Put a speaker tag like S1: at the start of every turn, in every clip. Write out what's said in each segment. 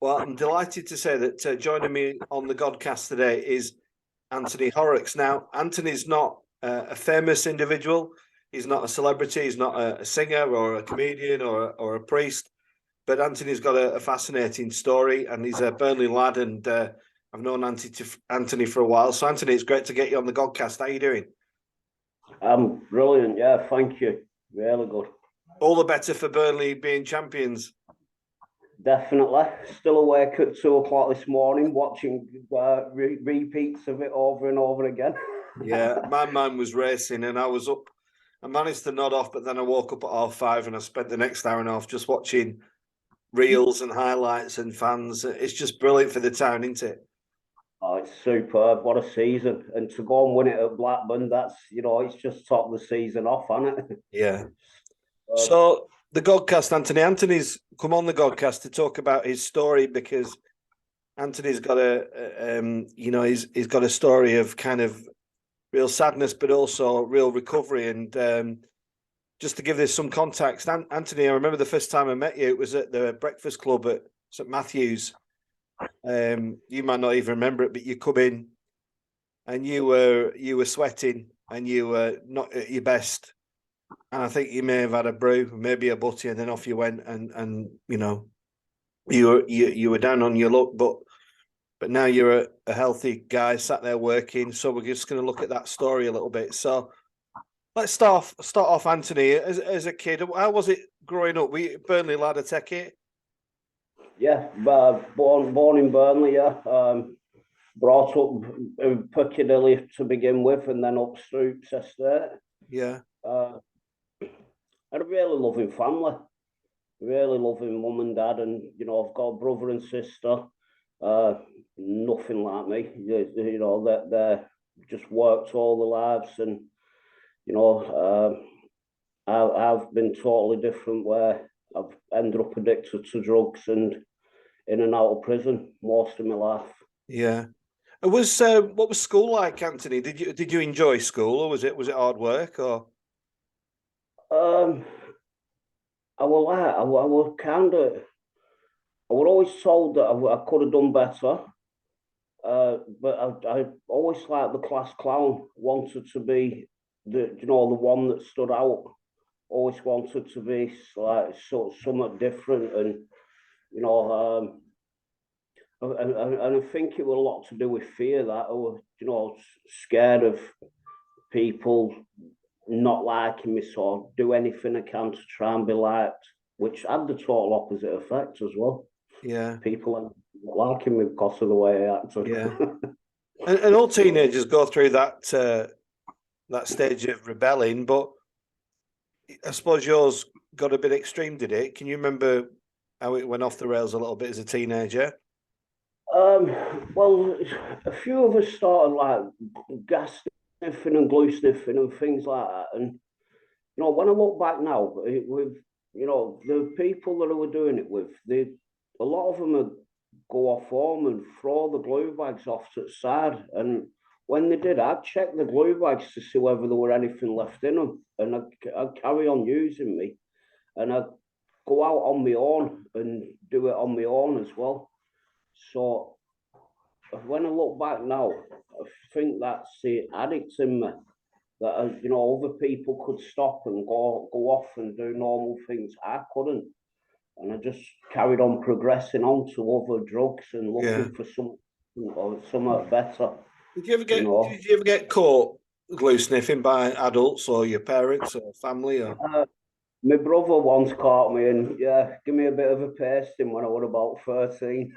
S1: Well, I'm delighted to say that joining me on the Godcast today is Anthony Horrocks. Now, Anthony's not a famous individual. He's not a celebrity. He's not a singer or a comedian or a priest. But Anthony's got a fascinating story, and he's a Burnley lad. And I've known Anthony for a while. So, Anthony, it's great to get you on the Godcast. How are you doing?
S2: I'm brilliant. Yeah, thank you. Really good.
S1: All the better for Burnley being champions.
S2: Definitely. Still awake at 2 o'clock this morning, watching repeats of it over and over again.
S1: Yeah, my mind was racing, and I was up. I managed to nod off, but then I woke up at 5:30, and I spent the next hour and a half just watching reels and highlights and fans. It's just brilliant for the town, isn't it?
S2: Oh, it's superb. What a season. And to go and win it at Blackburn, it's just top the season off, hasn't it?
S1: Yeah. So the Godcast, Anthony's come on the Godcast to talk about his story, because Anthony's got he's got a story of kind of real sadness, but also real recovery. And just to give this some context, Anthony, I remember the first time I met you, it was at the Breakfast Club at St Matthew's. You might not even remember it, but you come in and you were sweating and you were not at your best. And I think you may have had a brew, maybe a butty, and then off you went. And you were down on your luck, but now you're a healthy guy, sat there working. So we're just going to look at that story a little bit. So let's start off, Anthony. As a kid, how was it growing up? Were you Burnley lad, I take it?
S2: Yeah, born in Burnley. Yeah, brought up in Piccadilly to begin with, and then up Stoops Estate.
S1: Yeah.
S2: Had a really loving family, really loving mum and dad, and I've got a brother and sister. Nothing like me. They just worked all their lives, and I've been totally different, where I've ended up addicted to drugs and in and out of prison most of my life.
S1: Yeah. It was what was school like, Anthony? Did you enjoy school, or was it hard work, or?
S2: I was kind of. I was always told that I could have done better, but I always liked the class clown. Wanted to be the one that stood out. Always wanted to be like somewhat different, and and I think it was a lot to do with fear, that I was scared of people not liking me, so do anything I can to try and be liked, which had the total opposite effect as well.
S1: Yeah.
S2: People liking me because of the way I acted.
S1: Yeah. and all teenagers go through that stage of rebelling, but I suppose yours got a bit extreme, did it? Can you remember how it went off the rails a little bit as a teenager?
S2: Well, a few of us started like gas sniffing and glue sniffing and things like that. And when I look back now, with the people that I were doing it with, a lot of them would go off home and throw the glue bags off to the side. And when they did, I'd check the glue bags to see whether there were anything left in them, and I'd carry on using me, and I'd go out on my own and do it on my own as well. So when I look back now, I think that's the addict in me, that other people could stop and go off and do normal things. I couldn't, and I just carried on progressing on to other drugs and looking for something better.
S1: Did you ever get caught glue sniffing by adults or your parents or family? Or?
S2: My brother once caught me and give me a bit of a pasting when I was about 13.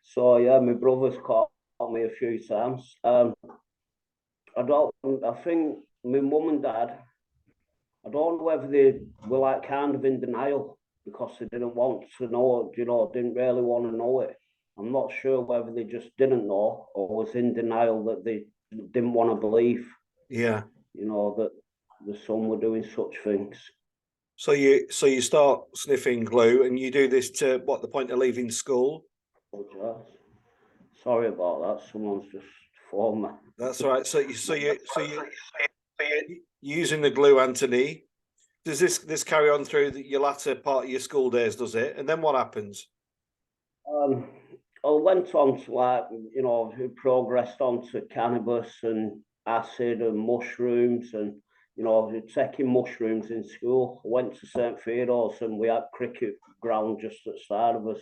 S2: So yeah, my brother's caught me a few times. I think my mum and dad, I don't know whether they were like kind of in denial because they didn't want to know, didn't really want to know it. I'm not sure whether they just didn't know or was in denial that they didn't want to believe.
S1: Yeah.
S2: That the son were doing such things.
S1: So you start sniffing glue, and you do this to what, the point of leaving school?
S2: Oh, sorry about that. Someone's just phoned me.
S1: That's right. So you using the glue, Anthony. Does this carry on through your latter part of your school days? Does it? And then what happens?
S2: Um, I went on to who progressed onto cannabis and acid and mushrooms and, taking mushrooms in school. I went to St. Theodore's and we had cricket ground just at the side of us.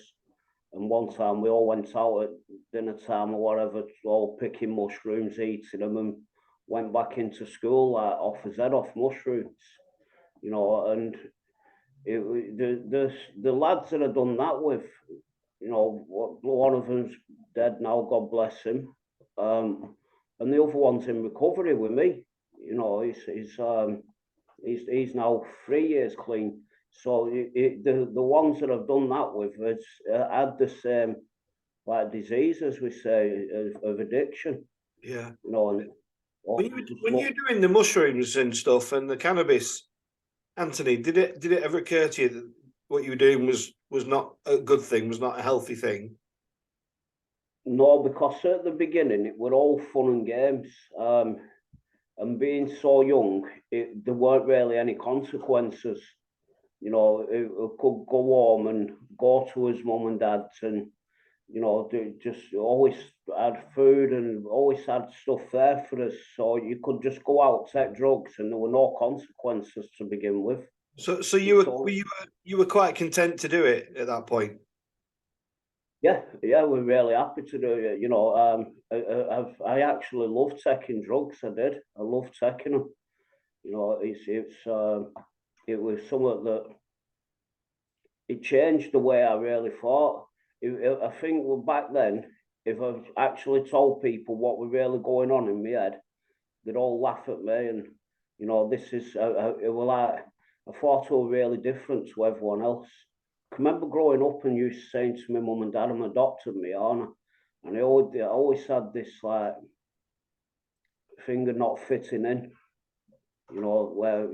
S2: And one time we all went out at dinner time or whatever, all picking mushrooms, eating them, and went back into school like off his head off mushrooms, and the lads that I've done that with, one of them's dead now, God bless him. And the other one's in recovery with me. He's now 3 years clean. So the ones that I've done that with has had the same like disease, as we say, of addiction.
S1: Yeah.
S2: And
S1: when you're doing the mushrooms and stuff and the cannabis, Anthony, did it ever occur to you that what you were doing was not a good thing, was not a healthy thing?
S2: No, because at the beginning it were all fun and games. And being so young, there weren't really any consequences. It could go home and go to his mum and dad's and, just always had food and always had stuff there for us. So you could just go out, take drugs, and there were no consequences to begin with.
S1: So you were quite content to do it at that point?
S2: Yeah, we're really happy to do it. I actually love taking drugs. I did. I love taking them. It was something that it changed the way I really thought. I think back then, if I actually told people what was really going on in my head, they'd all laugh at me. And this is it was like I thought I was really different to everyone else. I remember growing up and used to saying to my mum and dad, "I'm adopted me, aren't I?" And I always had this like finger not fitting in. Where,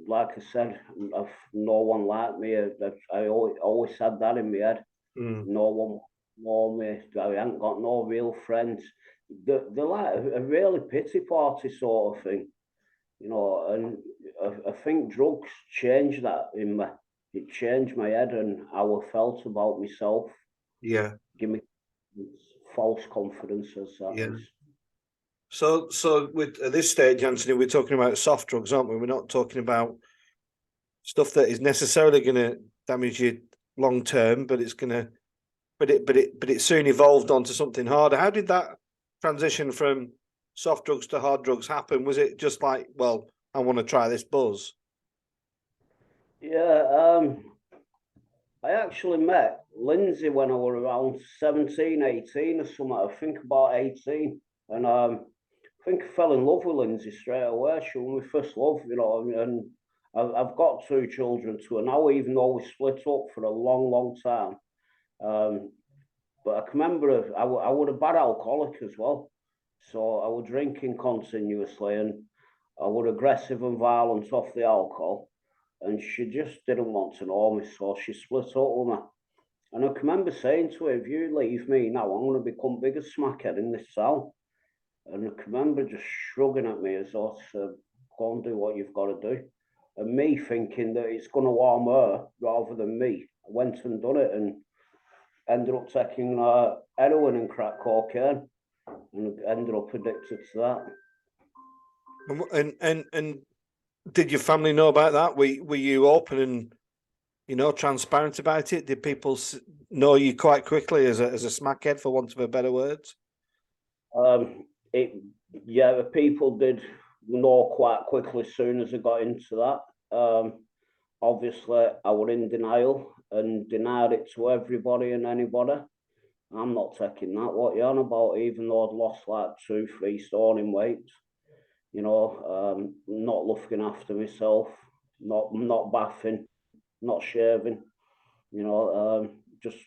S2: like I said, no one liked me. I always had that in my head. No one know me. I ain't got no real friends. They're like a really pity party sort of thing, and I think drugs changed that in me. It changed my head and how I felt about myself.
S1: Yeah.
S2: Give me false confidence, as that
S1: Yeah.
S2: is.
S1: So with at this stage, Anthony, we're talking about soft drugs, aren't we? We're not talking about stuff that is necessarily going to damage you long term, but it's going to, but it soon evolved onto something harder. How did that transition from soft drugs to hard drugs happen? Was it just like, well, I want to try this buzz?
S2: Yeah, I actually met Lindsay when I was around 17, 18 or something. I think about 18. And I think I fell in love with Lindsay straight away. She was my first love, and I've got two children to her now, even though we split up for a long, long time. But I can remember I was a bad alcoholic as well. So I was drinking continuously and I was aggressive and violent off the alcohol. And she just didn't want to know me, so she split up with me. And I can remember saying to her, "If you leave me now, I'm going to become biggest smackhead in this town." And I can remember just shrugging at me as though to go and do what you've got to do. And me thinking that it's going to harm her rather than me. I went and done it and ended up taking heroin and crack cocaine and ended up addicted to that.
S1: And did your family know about that? Were you open and transparent about it? Did people know you quite quickly as a smackhead, for want of a better words?
S2: The people did know quite quickly as soon as I got into that. Obviously, I was in denial and denied it to everybody and anybody. I'm not taking that. What you on about? Even though I'd lost like 2, 3 stone in weight, not looking after myself, not bathing, not shaving, just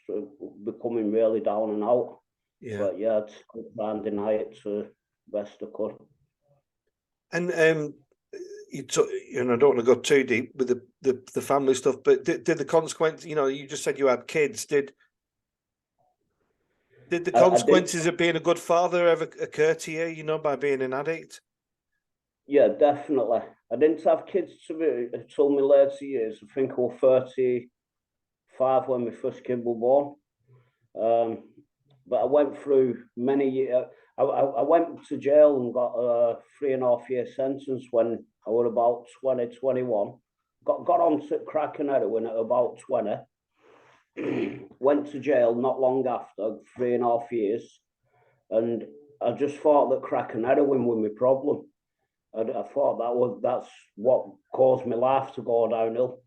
S2: becoming really down and out.
S1: Yeah.
S2: But yeah, I'd try and deny it to best I could.
S1: And I don't want to go too deep with the family stuff, but did the consequence? You just said you had kids. Did the consequences of being a good father ever occur to you? By being an addict?
S2: Yeah, definitely. I didn't have kids until my later years. I think I was 35 when my first kid was born. But I went through many years. I went to jail and got a 3.5 year sentence when I was about 20, 21. Got onto crack and heroin at about 20. Went to jail not long after, 3.5 years. And I just thought that crack and heroin were my problem. I thought that's what caused my life to go downhill.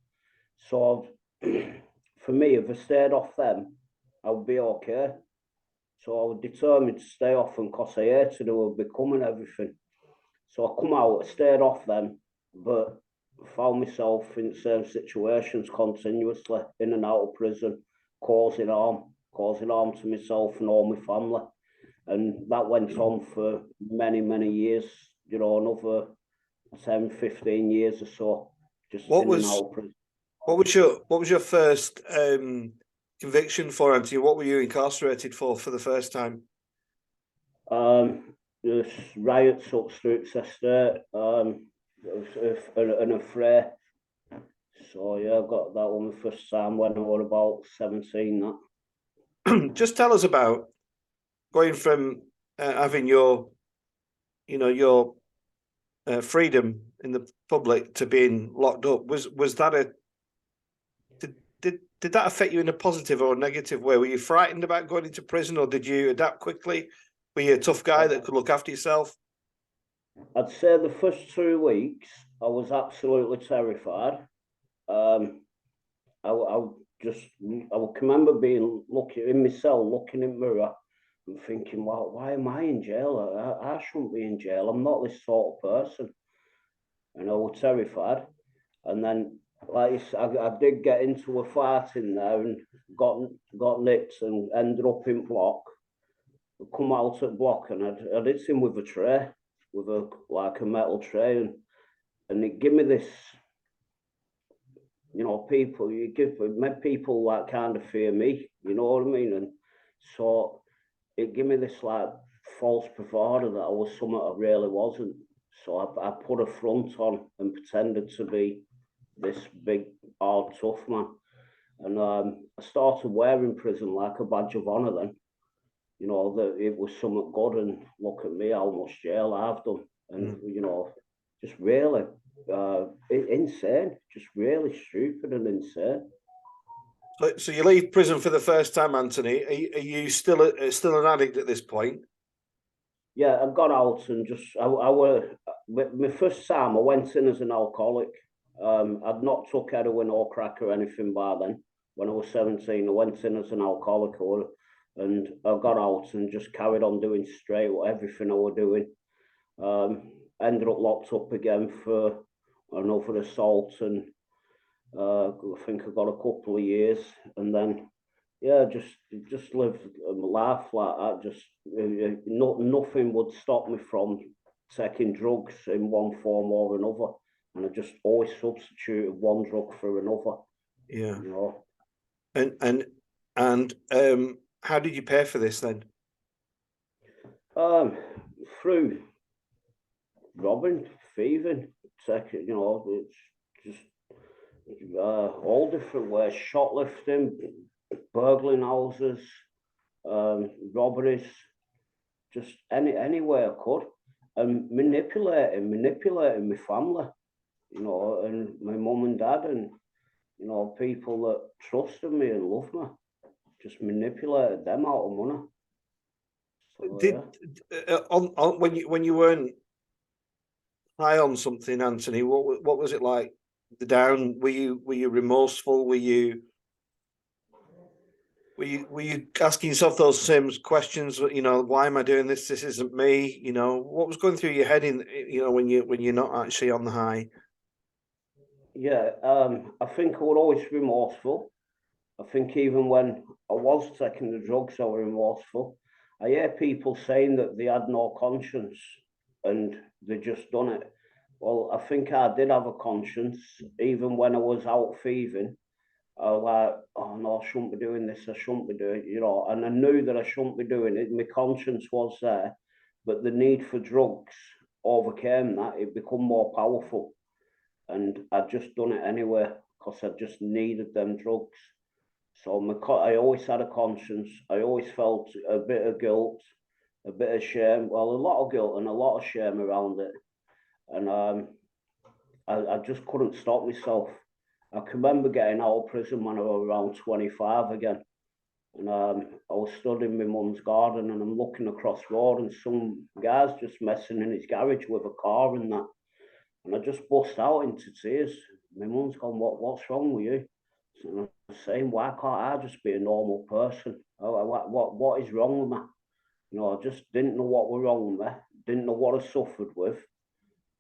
S2: So for me, if I stayed off them, I would be okay. So I was determined to stay off them because I hated who were becoming everything. So I come out, I stayed off them, but found myself in the same situations continuously, in and out of prison, causing harm to myself and all my family. And that went on for many, many years, another 10, 15 years or so, just in and out of prison.
S1: What was your first conviction for, Anthony? What were you incarcerated for the first time?
S2: There's riots up Streets Estate, and a fray. So yeah, I got that one the first time when I was about 17.
S1: That. Just tell us about going from having your freedom in the public to being locked up. Was that did that affect you in a positive or a negative way? Were you frightened about going into prison, or did you adapt quickly? Were you a tough guy that could look after yourself?
S2: I'd say the first 2 weeks I was absolutely terrified. I can remember being looking in my cell, looking in the mirror and thinking, well, why am I in jail? I shouldn't be in jail. I'm not this sort of person. And I was terrified. And then, like I did get into a fight in there and got nicked and ended up in block. Come out at block and I'd hit him with a tray, with a metal tray, and it gave me this, people like kind of fear me, you know what I mean? And so it gave me this like false bravado that I was something I really wasn't. So I put a front on and pretended to be this big, hard, tough man. And I started wearing prison like a badge of honor then. That it was something good, and look at me, how much jail I've done. And, just really insane, just really stupid and insane.
S1: So you leave prison for the first time, Anthony. Are you still an addict at this point?
S2: Yeah, I got out and I were my first time I went in as an alcoholic. I'd not took heroin or crack or anything by then. When I was 17, I went in as an alcoholic, and I got out and just carried on doing straight everything I was doing. Ended up locked up again for another assault, and I think I got a couple of years, and then just lived a life like that. Just nothing would stop me from taking drugs in one form or another, and I just always substituted one drug for another.
S1: Yeah. And how did you pay for this then?
S2: Through robbing, thieving, it's just all different ways: shoplifting, burgling houses, robberies, just any way I could, and manipulating my family, and my mum and dad, and people that trusted me and loved me, just manipulated them out of money. So,
S1: when you weren't high on something, Anthony, what was it like? The down? Were you remorseful? Were you asking yourself those same questions? Why am I doing this? This isn't me. What was going through your head when you're not actually on the high?
S2: Yeah, I think I was always remorseful. I think even when I was taking the drugs, I was remorseful. I hear people saying that they had no conscience and they just done it. Well, I think I did have a conscience, even when I was out thieving. I was like, oh no, I shouldn't be doing this. I shouldn't be doing it, and I knew that I shouldn't be doing it. My conscience was there, but the need for drugs overcame that. It became more powerful, and I just done it anyway because I just needed them drugs. So I always had a conscience. I always felt a bit of guilt, a bit of shame. Well, a lot of guilt and a lot of shame around it. And I just couldn't stop myself. I can remember getting out of prison when I was around 25 again. And I was stood in my mum's garden and I'm looking across the road and some guy's just messing in his garage with a car and that. And I just bust out into tears. My mum's gone, what's wrong with you? And I'm saying, why can't I just be a normal person? What is wrong with me? You know, I just didn't know what was wrong with me, didn't know what I suffered with.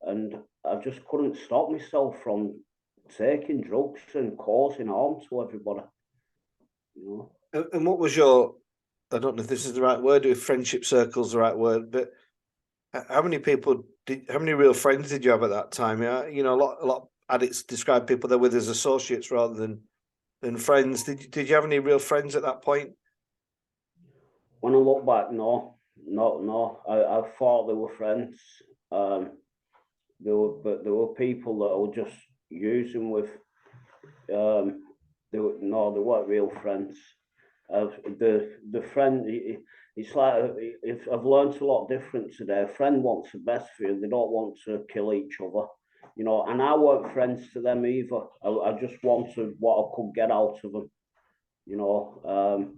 S2: And I just couldn't stop myself from taking drugs and causing harm to everybody. You
S1: know. And what was your? I don't know if this is the right word, if friendship circle's the right word, but how many people how many real friends did you have at that time? Yeah, you know, a lot of addicts describe people they're with as associates rather than friends. Did you have any real friends at that point?
S2: When I look back, no. I thought they were friends. There were people that I was just using with. They weren't real friends. The friend, it's like if I've learned a lot different today. A friend wants the best for you. They don't want to kill each other, you know. And I weren't friends to them either. I just wanted what I could get out of them, you know.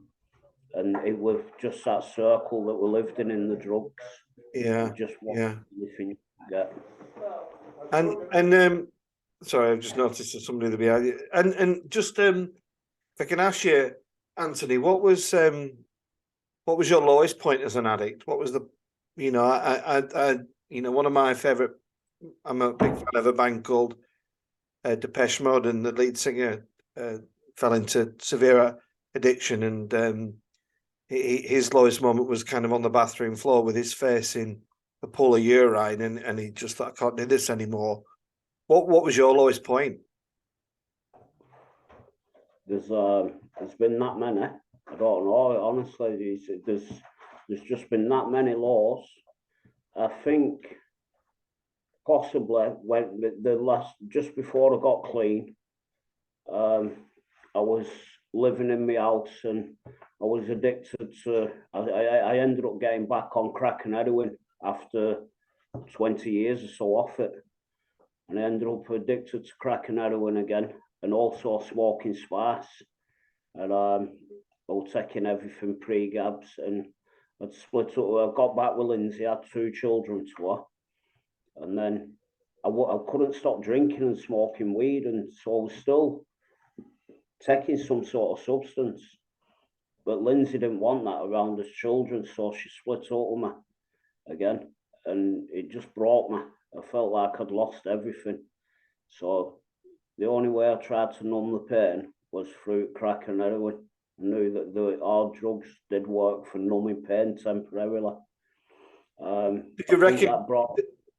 S2: And it was just that circle that we lived in the drugs.
S1: Yeah,
S2: just anything you get.
S1: And sorry, I've just noticed there's somebody behind you. And just if I can ask you, Anthony, what was your lowest point as an addict? What was the, you know, I you know, one of my favorite. I'm a big fan of a band called Depeche Mode, and the lead singer fell into severe addiction, and his lowest moment was kind of on the bathroom floor with his face in a pool of urine, and he just thought, I can't do this anymore. What was your lowest point?
S2: There's been that many. I don't know. Honestly, there's just been that many laws. I think possibly when the last just before I got clean, I was living in my house and I was addicted to. I ended up getting back on crack and heroin after 20 years or so off it, and I ended up addicted to crack and heroin again, and also smoking spice. And I was taking everything pre-gabs, and I'd split up. I got back with Lindsay, I had 2 children to her, and then I couldn't stop drinking and smoking weed, and so I was still taking some sort of substance. But Lindsay didn't want that around us children, so she split up with me again, and it just broke me. I felt like I'd lost everything. So the only way I tried to numb the pain was through crack and heroin. I knew that our drugs did work for numbing pain temporarily.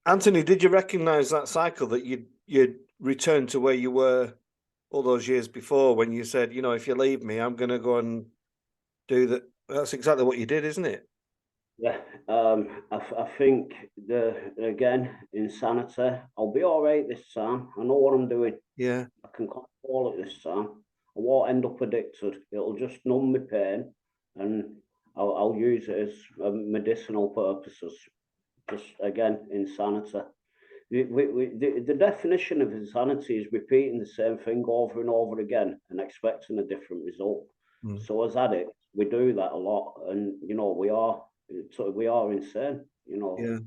S1: Anthony, did you recognise that cycle that you'd returned to where you were all those years before when you said, you know, if you leave me, I'm going to go and do that? That's exactly what you did, isn't it?
S2: Yeah, I think again, insanity. I'll be all right this time. I know what I'm doing.
S1: Yeah,
S2: I can control it this time. I won't end up addicted. It'll just numb my pain, and I'll use it as medicinal purposes. Just again, insanity. The definition of insanity is repeating the same thing over and over again and expecting a different result. So as addicts, we do that a lot, and you know we are insane. You know,
S1: yeah.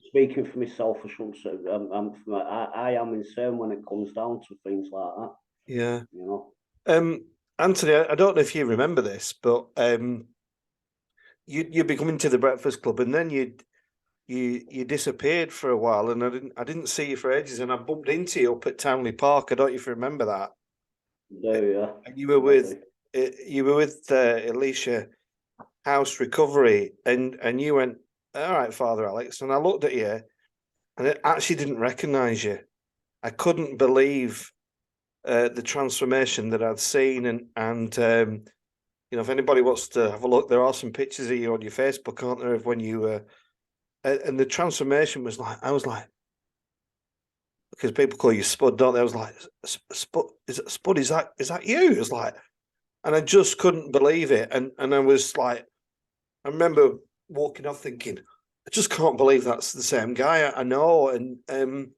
S2: Speaking for myself, I am insane when it comes down to things like that.
S1: Yeah.
S2: You know.
S1: Anthony, I don't know if you remember this, but you'd be coming to the Breakfast Club, and then you disappeared for a while, and I didn't see you for ages, and I bumped into you up at Townley Park. I don't know if you remember that.
S2: Yeah.
S1: And you were with Alicia House Recovery, and you went, all right, Father Alex, and I looked at you, and I actually didn't recognise you. I couldn't believe the transformation that I'd seen, and you know, if anybody wants to have a look, there are some pictures of you on your Facebook, aren't there, of when you were. And the transformation was like, I was like, because people call you Spud, don't they? I was like, Spud, is that you? It was like, and I just couldn't believe it. And I was like, I remember walking off thinking, I just can't believe that's the same guy. I know. And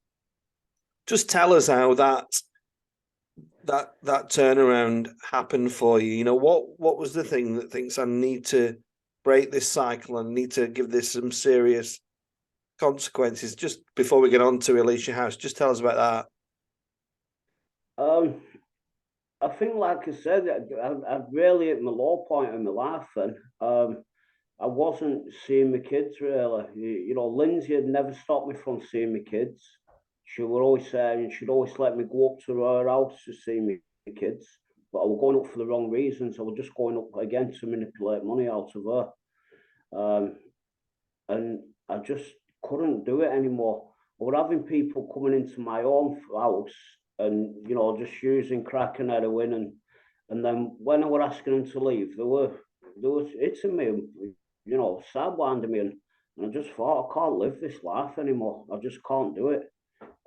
S1: just tell us how that turnaround happened for you. You know, what was the thing that thinks I need to break this cycle and need to give this some serious consequences? Just before we get on to Alicia House, just tell us about
S2: Um, I think, like I said, I really hit my low point in my life then. I wasn't seeing my kids really. You know, Lindsay had never stopped me from seeing my kids. She would always say, and she'd always let me go up to her house to see my kids. But I was going up for the wrong reasons. I was just going up again to manipulate money out of her. And I just couldn't do it anymore. I was having people coming into my own house and, you know, just using crack and heroin. And then when I was asking them to leave, they was hitting me, you know, sidewinding me. And I just thought, I can't live this life anymore. I just can't do it.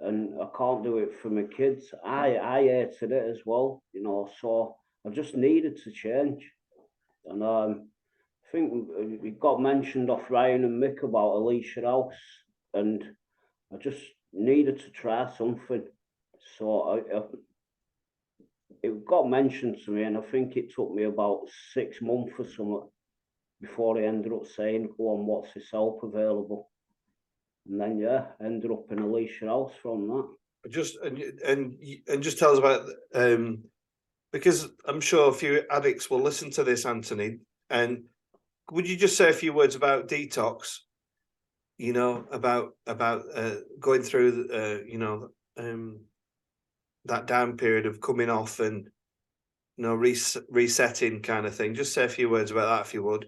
S2: And I can't do it for my kids. I hated it as well, you know, so I just needed to change. And I think it got mentioned off Ryan and Mick about Alicia House, and I just needed to try something. So it got mentioned to me, and I think it took me about 6 months or something before I ended up saying, "Go on, what's this help available?" And then ended up in Alicia House from that.
S1: just and just tell us about because I'm sure a few addicts will listen to this, Anthony. And would you just say a few words about detox? You know, about going through you know, that down period of coming off and, you know, resetting kind of thing. Just say a few words about that if you would.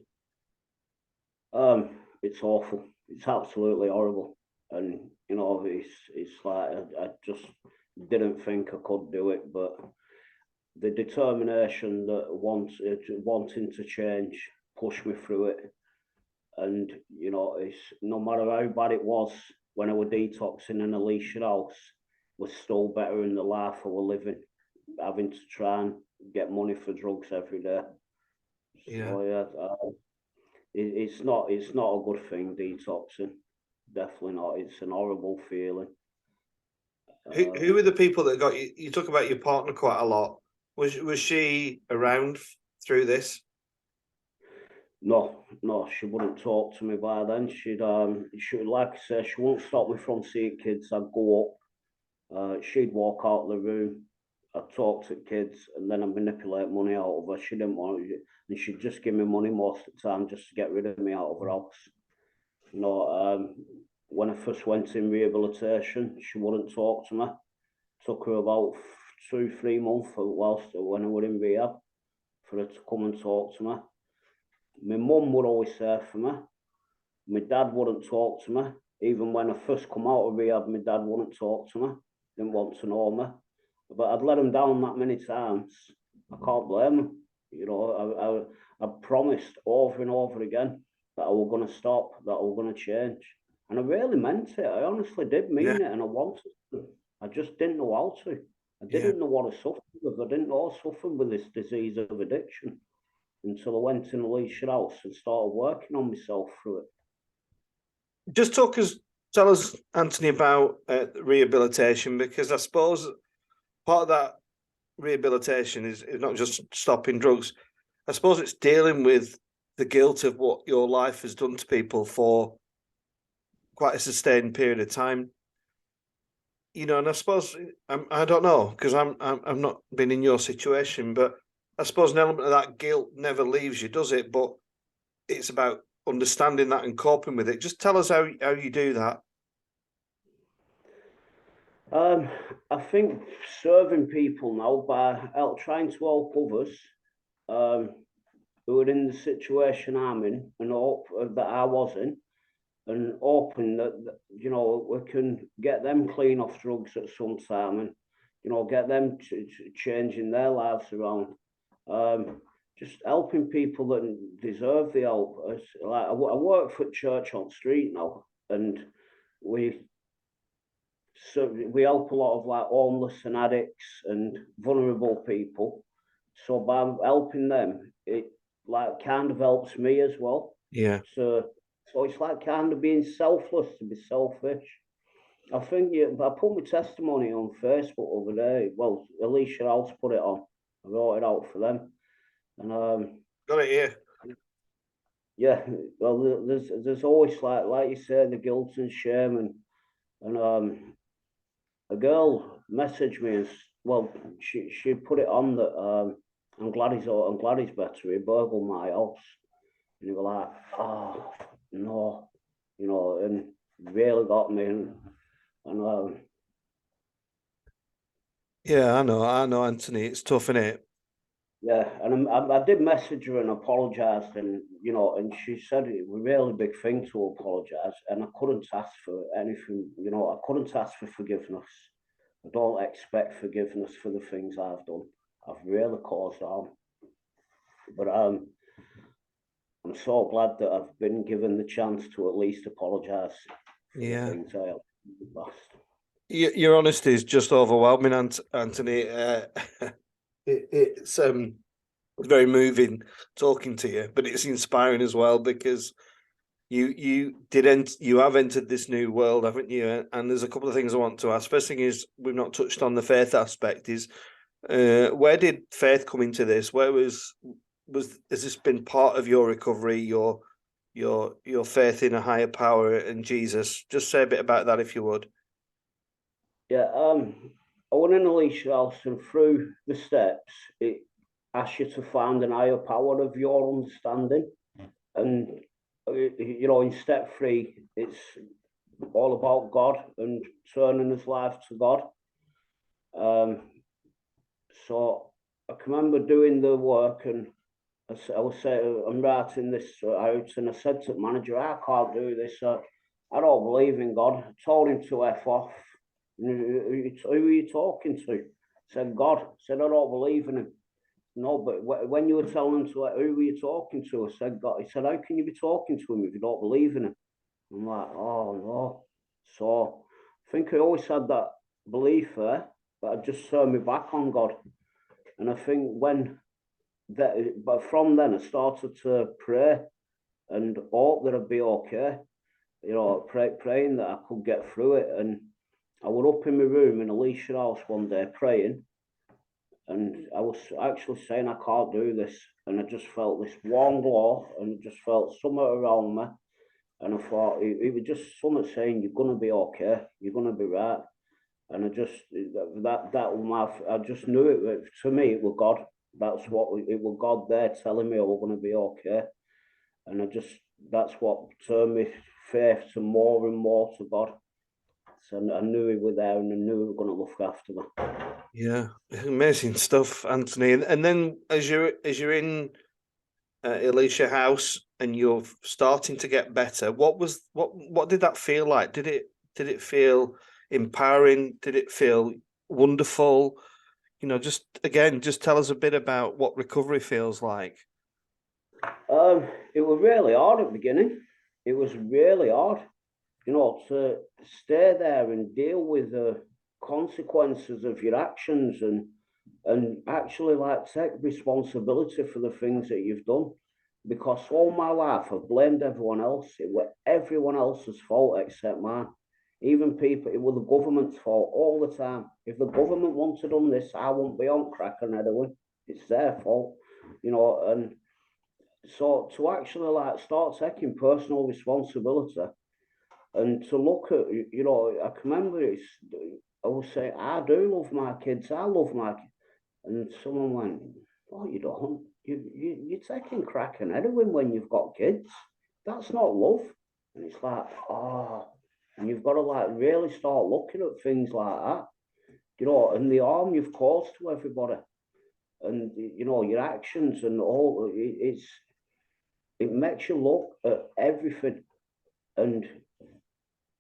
S2: It's awful. It's absolutely horrible, and you know, it's like I just didn't think I could do it, but the determination that wanting to change pushed me through it. And you know, it's no matter how bad it was when I was detoxing in Alicia House, was still better in the life I was living, having to try and get money for drugs every day.
S1: Yeah.
S2: So it's not a good thing detoxing. Definitely not. It's an horrible feeling.
S1: Who were the people that got you? You talk about your partner quite a lot. Was she around through this?
S2: No, she wouldn't talk to me by then. She like I say, she wouldn't stop me from seeing kids. I'd go up, she'd walk out of the room, I'd talk to kids, and then I'd manipulate money out of her. She didn't want it, and she'd just give me money most of the time just to get rid of me out of her house. You know, when I first went in rehabilitation, she wouldn't talk to me. Took her about 2, 3 months whilst when I was in rehab for her to come and talk to me. My mum would always say for me. My dad wouldn't talk to me. Even when I first come out of rehab, my dad wouldn't talk to me. Didn't want to know me. But I'd let him down that many times. I can't blame him. You know, I promised over and over again that I was going to stop, that I was going to change. And I really meant it. I honestly did mean it, and I wanted to. I just didn't know how to. I didn't know what I suffered with. I didn't know I suffered with this disease of addiction until I went in Alicia House and started working on myself through it.
S1: Just tell us, Anthony, about rehabilitation, because I suppose part of that rehabilitation is not just stopping drugs. I suppose it's dealing with the guilt of what your life has done to people for quite a sustained period of time. You know, and I suppose I don't know, because I'm not been in your situation, but I suppose an element of that guilt never leaves you, does it? But it's about understanding that and coping with it. Just tell us how you do that.
S2: I think serving people now by trying to help others who are in the situation I'm in and hope that I was in, and hoping that you know we can get them clean off drugs at some time, and you know get them changing their lives around. Just helping people that deserve the help. Like I work for Church on Street now, and we so we help a lot of like homeless and addicts and vulnerable people So by helping them, it like kind of helps me as well.
S1: Yeah.
S2: So it's like kind of being selfless to be selfish. I think I put my testimony on Facebook over there. Well, Alicia House put it on. I wrote it out for them, and
S1: Got it here.
S2: yeah. Well, there's always like you said, the guilt and shame, and a girl messaged me and well, she put it on that I'm glad he's better. He burgled my house, and you were like, oh no, and really got me, and
S1: Yeah, I know, Anthony. It's tough, isn't it?
S2: yeah, and I did message her and apologise, and and she said it was a really big thing to apologise, and I couldn't ask for anything, I couldn't ask for forgiveness. I don't expect forgiveness for the things I've done. I've really caused harm, but I'm so glad that I've been given the chance to at least apologise for the things I have in the past.
S1: Your honesty is just overwhelming, Anthony. It's very moving talking to you, but it's inspiring as well because you have entered this new world, haven't you? And there's a couple of things I want to ask. First thing is we've not touched on the faith aspect. Is where did faith come into this? Where was has this been part of your recovery? Your faith in a higher power and Jesus? Just say a bit about that if you would.
S2: Yeah, I went in Alicia House, and through the steps, it asks you to find an higher power of your understanding. And, in step 3, it's all about God and turning his life to God. So I can remember doing the work, and I was saying, I'm writing this out, and I said to the manager, I can't do this. I don't believe in God. I told him to F off. Who are you talking to? I said, God. I said, I don't believe in him. No, but when you were telling him to, who were you talking to? I said, God. He said, how can you be talking to him if you don't believe in him? I'm like, oh, no. So I think I always had that belief there, but I just turned my back on God. And I think but from then I started to pray and hope that I'd be okay. Praying that I could get through it. And I was up in my room in Alicia House one day praying, and I was actually saying I can't do this, and I just felt this warm glow, and just felt something around me, and I thought it was just something saying you're gonna be okay, you're gonna be right, and I just I just knew it. To me, it was God. It was God there telling me I was gonna be okay, and that's what turned me faith to more and more to God. So I knew he was there, and I knew he was going to look after me.
S1: Yeah, amazing stuff, Anthony. And then as you're in Alicia House and you're starting to get better, what did that feel like? Did it feel empowering? Did it feel wonderful? Just tell us a bit about what recovery feels like.
S2: It was really hard at the beginning. It was really hard, to stay there and deal with the consequences of your actions, and actually like take responsibility for the things that you've done. Because all my life I've blamed everyone else. It was everyone else's fault except mine. Even people, it was the government's fault all the time. If the government wanted done this, I wouldn't be on crack and heroin. It's their fault, and so to actually like start taking personal responsibility and to look at, I can remember I was saying, I do love my kids, I love my kids. And someone went, oh, you don't. You're taking crack and heroin when you've got kids. That's not love. And it's like, oh, and you've got to like really start looking at things like that, and the harm you've caused to everybody, and your actions and all. It makes you look at everything, and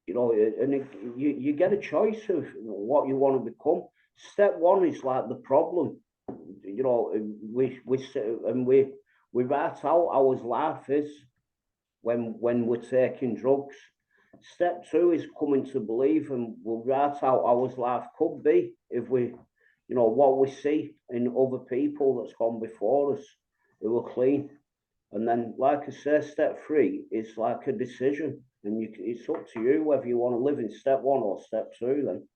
S2: you get a choice of what you want to become. Step 1 is like the problem. We write out our life is when we're taking drugs. Step 2 is coming to believe, and we'll write out our life could be if we you know, what we see in other people that's gone before us who are clean. And then, like I say, step three is like a decision, and it's up to you whether you want to live in step one or step two. Then,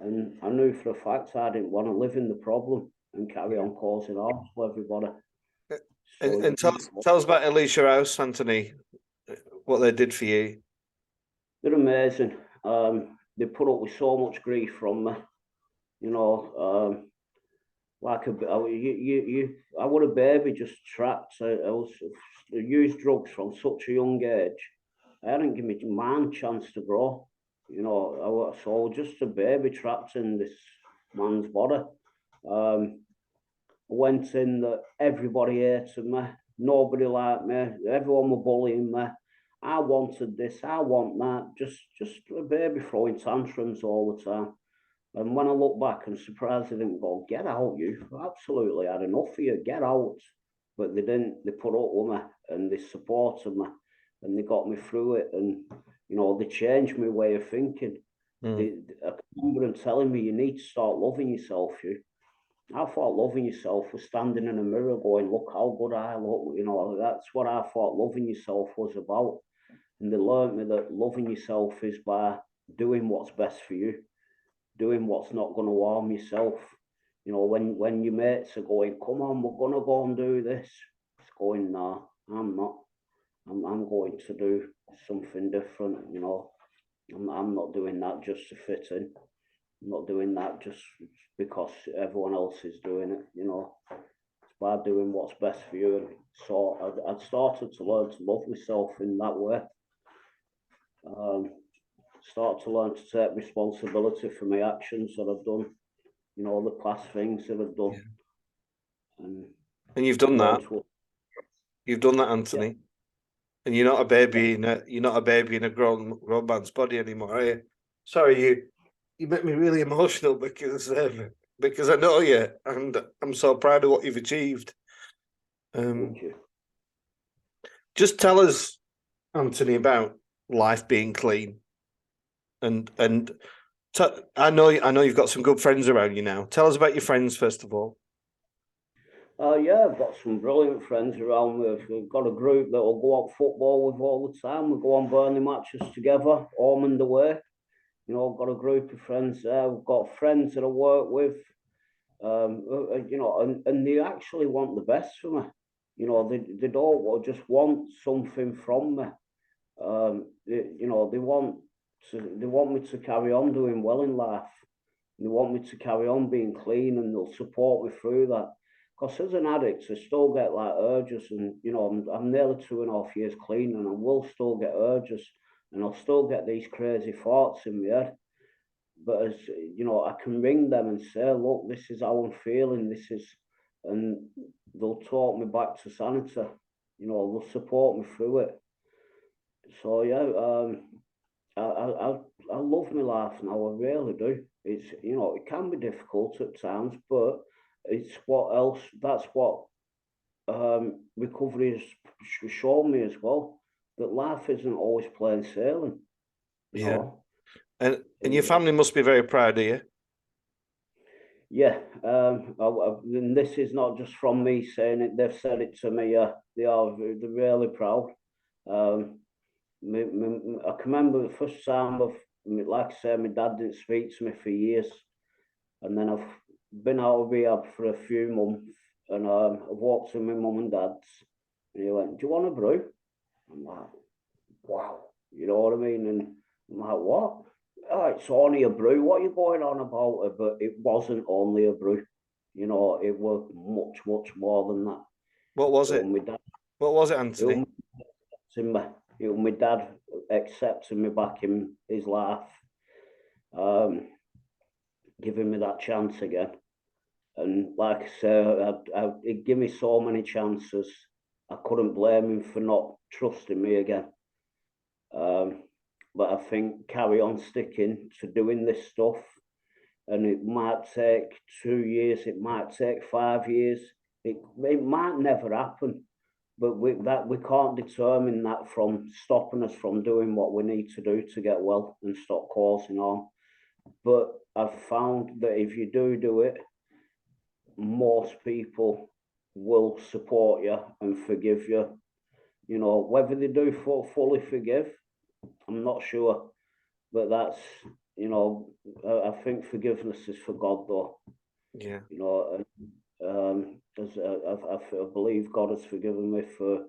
S2: and I knew for a fact I didn't want to live in the problem and carry on causing harm to everybody. So,
S1: And tell us about Alicia House, Anthony. What they did for you.
S2: they're amazing. They put up with so much grief from me, you know. Like I was a baby just trapped. I used drugs from such a young age. I hadn't given my man a chance to grow. You know, I was just a baby trapped in this man's body. I went in that everybody hated me. Nobody liked me. Everyone were bullying me. I wanted this. I want that. Just a baby throwing tantrums all the time. And when I look back, I'm surprised they didn't go, get out, you absolutely had enough of you, get out. But they didn't, they put up with me and they supported me and they got me through it. And, you know, they changed my way of thinking. I remember them telling me, you need to start loving yourself, you. I thought loving yourself was standing in a mirror going, look how good I look. You know, that's what I thought loving yourself was about. And they learned me that loving yourself is by doing what's best for you, doing what's not going to harm yourself. You know, when your mates are going, come on, we're going to go and do this. It's going, nah, I'm not. I'm going to do something different, you know. I'm not doing that just to fit in. I'm not doing that just because everyone else is doing it, you know. It's by doing what's best for you. And so I'd started to learn to love myself in that way. Start to learn to take responsibility for my actions that I've done, you know, the past things that I've done.
S1: Yeah. And you've done that. You've done that, Anthony. Yeah. And you're not a baby you're not a baby in a grown man's body anymore, are you? Sorry, you make me really emotional because I know you and I'm so proud of what you've achieved.
S2: Thank you.
S1: Just tell us, Anthony, about life being clean. And I know you've got some good friends around you now. Tell us about your friends first of all.
S2: Yeah, I've got some brilliant friends around me. We've got a group that will go out football with all the time. We go on Burnley matches together, home and away. You know, I've got a group of friends there. We've got friends that I work with. You know, and they actually want the best for me. You know, they don't just want something from me. You know, they want me to carry on doing well in life. They want me to carry on being clean, and they'll support me through that. Because as an addict, I still get like urges, and you know, I'm nearly 2.5 years clean, and I will still get urges, and I'll still get these crazy thoughts in my head. But as you know, I can ring them and say, look, this is how I'm feeling. This is, and they'll talk me back to sanity. You know, they'll support me through it. So yeah, I love my life now. I really do. It's, you know, it can be difficult at times, but it's what else. That's what recovery has shown me as well. That life isn't always plain sailing. You know?
S1: And your family must be very proud of you.
S2: Yeah, and this is not just from me saying it. They've said it to me. They're really proud. I can remember the first time like I said, my dad didn't speak to me for years, and then I've been out of rehab for a few months, and I've walked to my mum and dad's, and he went, "Do you want a brew?" I'm like, "Wow," you know what I mean? And I'm like, "What? Oh, it's only a brew. What are you going on about?" But it wasn't only a brew. You know, it was much, much more than that.
S1: What was it? What was it, Anthony?
S2: It was my dad accepting me back in his life, giving me that chance again. And like I say, he'd give me so many chances. I couldn't blame him for not trusting me again. But I think carry on sticking to doing this stuff, and it might take 2 years, it might take 5 years, it might never happen. But we can't determine that from stopping us from doing what we need to do to get well and stop causing harm. But I've found that if you do it, most people will support you and forgive you. You know, whether they do fully forgive, I'm not sure, but that's, you know, I think forgiveness is for God, though.
S1: Yeah.
S2: You know, as I believe God has forgiven me for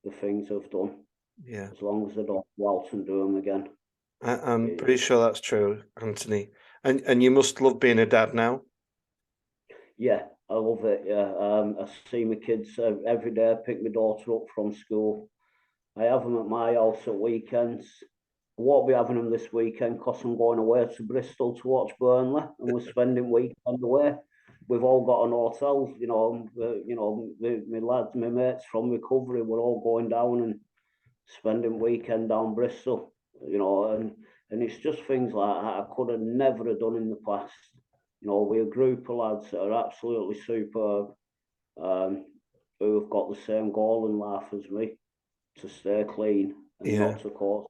S2: the things I've done,
S1: Yeah.
S2: as long as I don't go out and do them again.
S1: I'm pretty sure that's true, Anthony. And you must love being a dad now.
S2: Yeah, I love it. Yeah, I see my kids every day. I pick my daughter up from school. I have them at my house at weekends. I won't be having them this weekend because I'm going away to Bristol to watch Burnley, and we're spending weekend away. We've all got an hotel, my lads, my mates from recovery, we're all going down and spending weekend down Bristol, and it's just things like that I could have never have done in the past. You know, we're a group of lads that are absolutely superb, um, who have got the same goal in life as me, to stay clean and
S1: Yeah.
S2: not to cause.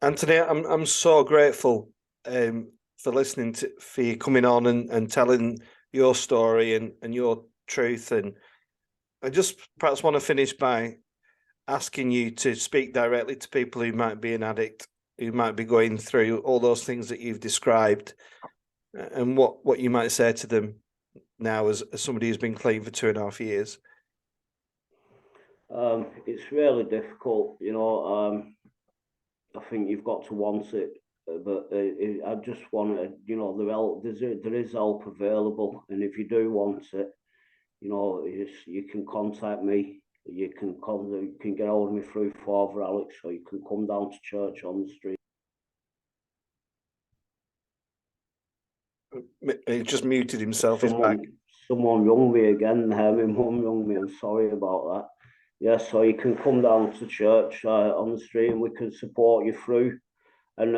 S1: Anthony, I'm so grateful for listening for you coming on and telling your story and your truth. And I just perhaps want to finish by asking you to speak directly to people who might be an addict, who might be going through all those things that you've described, and what you might say to them now as somebody who's been clean for 2.5 years.
S2: It's really difficult, I think you've got to want it, but I just want to, there is help available, and if you do want it, you can contact me. You can get hold of me through Father Alex, or you can come down to church on the street.
S1: He just muted himself. He's back.
S2: Someone rung me again. My mum rung me. I'm sorry about that. Yeah, so you can come down to church on the street, and we can support you through. And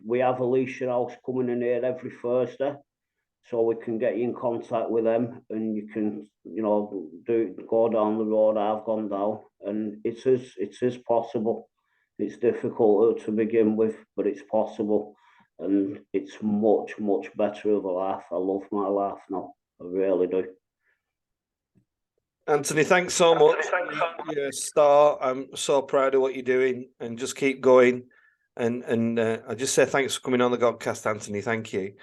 S2: we have Alicia House coming in here every Thursday, so we can get you in contact with them, and you can, go down the road I've gone down, and it is possible. It's difficult to begin with, but it's possible, and it's much better of a life. I love my life now. I really do.
S1: Anthony, thanks so much. You're a star. I'm so proud of what you're doing, and just keep going. And I just say thanks for coming on the Godcast, Anthony. Thank you.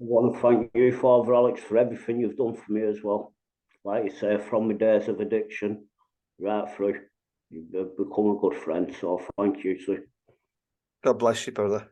S2: I want to thank you, Father Alex, for everything you've done for me as well. Like you say, from my days of addiction right through, you've become a good friend. So thank you too.
S1: God bless you, brother.